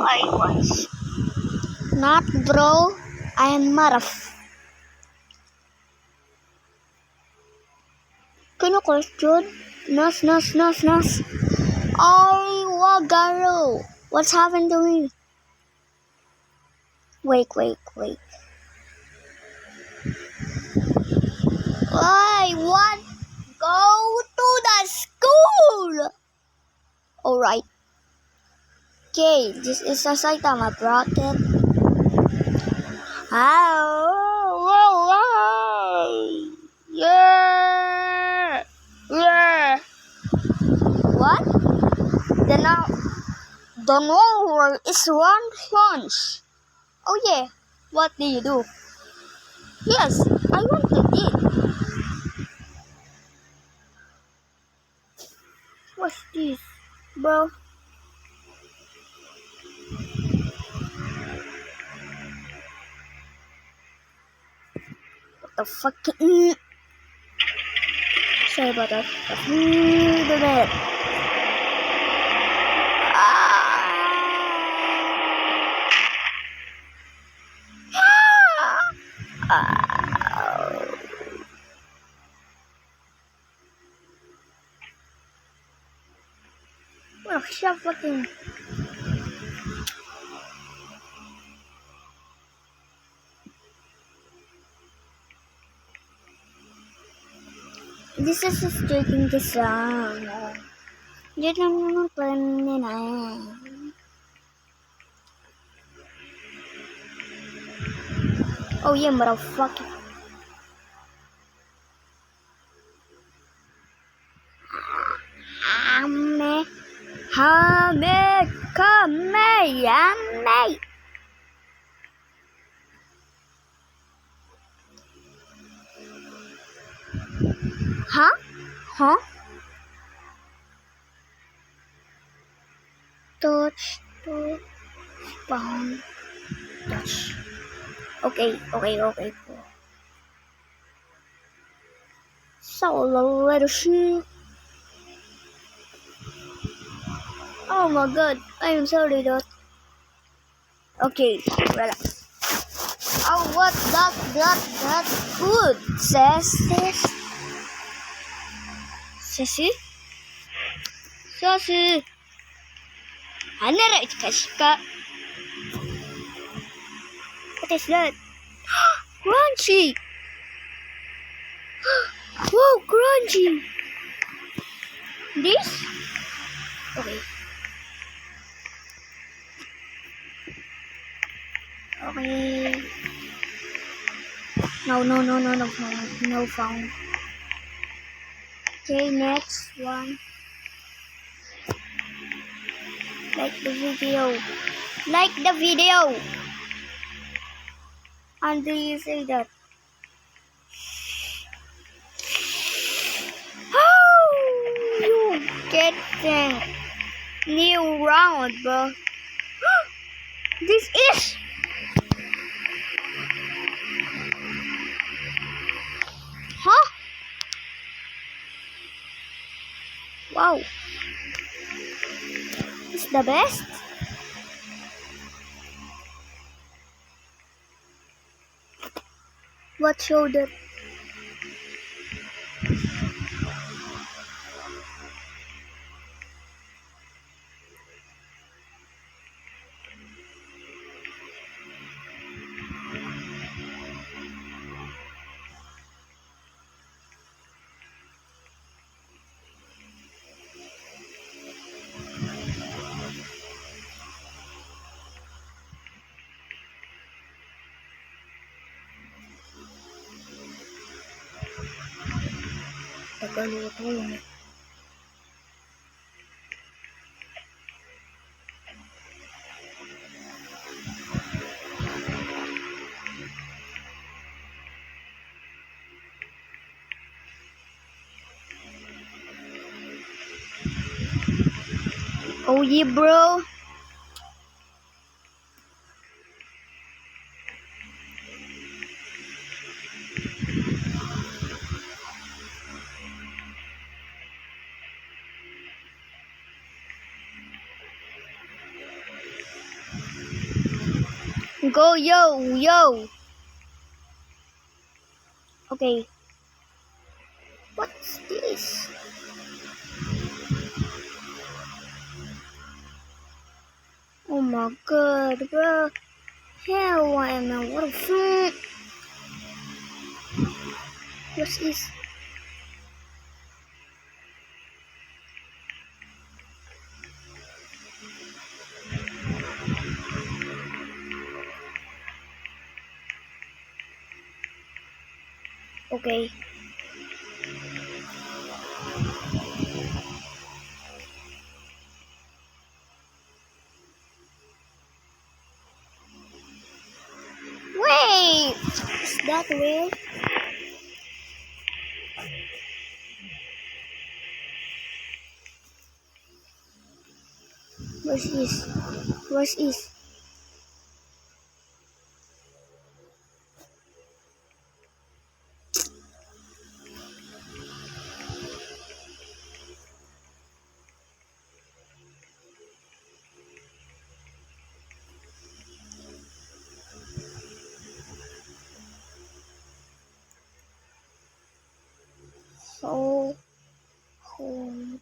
I was. Not, bro. I am Maraf. Can you question? Nos. Oh, Wagaro. What's happened to me? Wait. Why? What? Go to the school! Alright. Okay, this is a Saitama bracket. Yeah! What? The number is one punch. Oh yeah, what do you do? Yes, I want to eat. What's this, bro? What the fuck? Sorry about that. The bed. What a shit fucking. This is just taking the sound. You don't know when I. Oh yeah, motherfucker. Hame. Huh? Touch to spawn. Touch. Okay. So little shit. Oh my god, I am sorry, dude. Okay, relax. Oh, what that good, Sassy? Hanara Kashka. What is that? Crunchy! Whoa, crunchy! This? Okay. No found. Okay, next one. Like the video. And do you say that? Oh, you get the new round, bro. This is. Huh? Wow. It's the best. What shoulder? Oh yeah, bro. Go, yo. Okay. What's this? Oh my god, bro. Hell, why am I? What the fuck? What's this? Okay. Wait! Is that weird? What's this? What's this? So, home.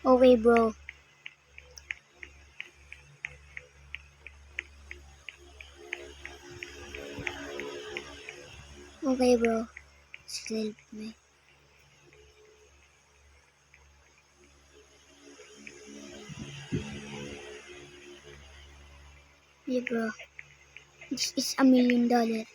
Okay, bro. Okay, bro. Sleep me. Yeah, bro. This is $1 million.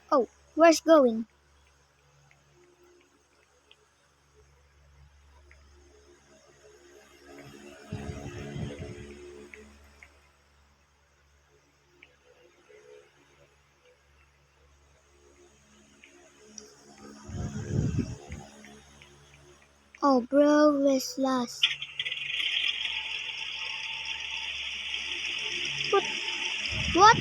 Oh, where's going? Oh, bro, where's last? What? What?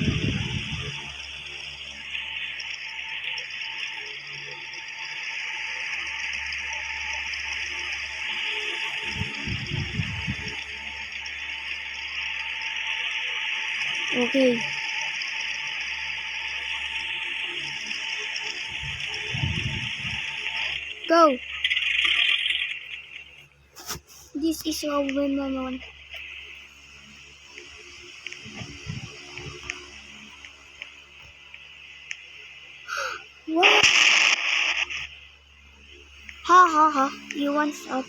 Okay. Go. This is a women. What? Ha. You want up?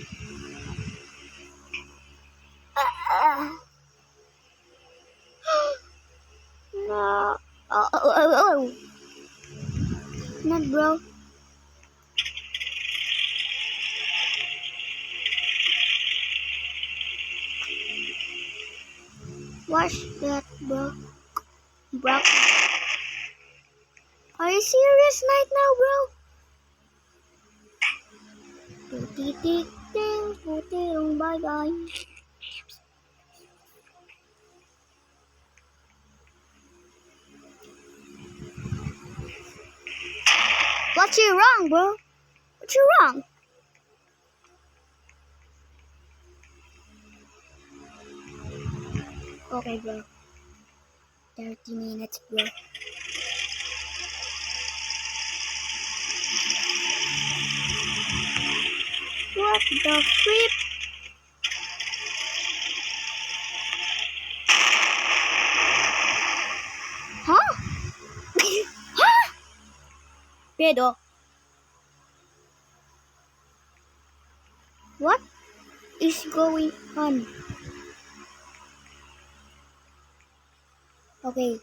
No. Oh. Not, bro. Watch that, bro. Bro. Are you serious right now, bro? Bye. What's you wrong, bro? What's you wrong? Okay, bro. 30 minutes, bro. What the flip? Huh? Huh? Pedro. What is going on? Okay.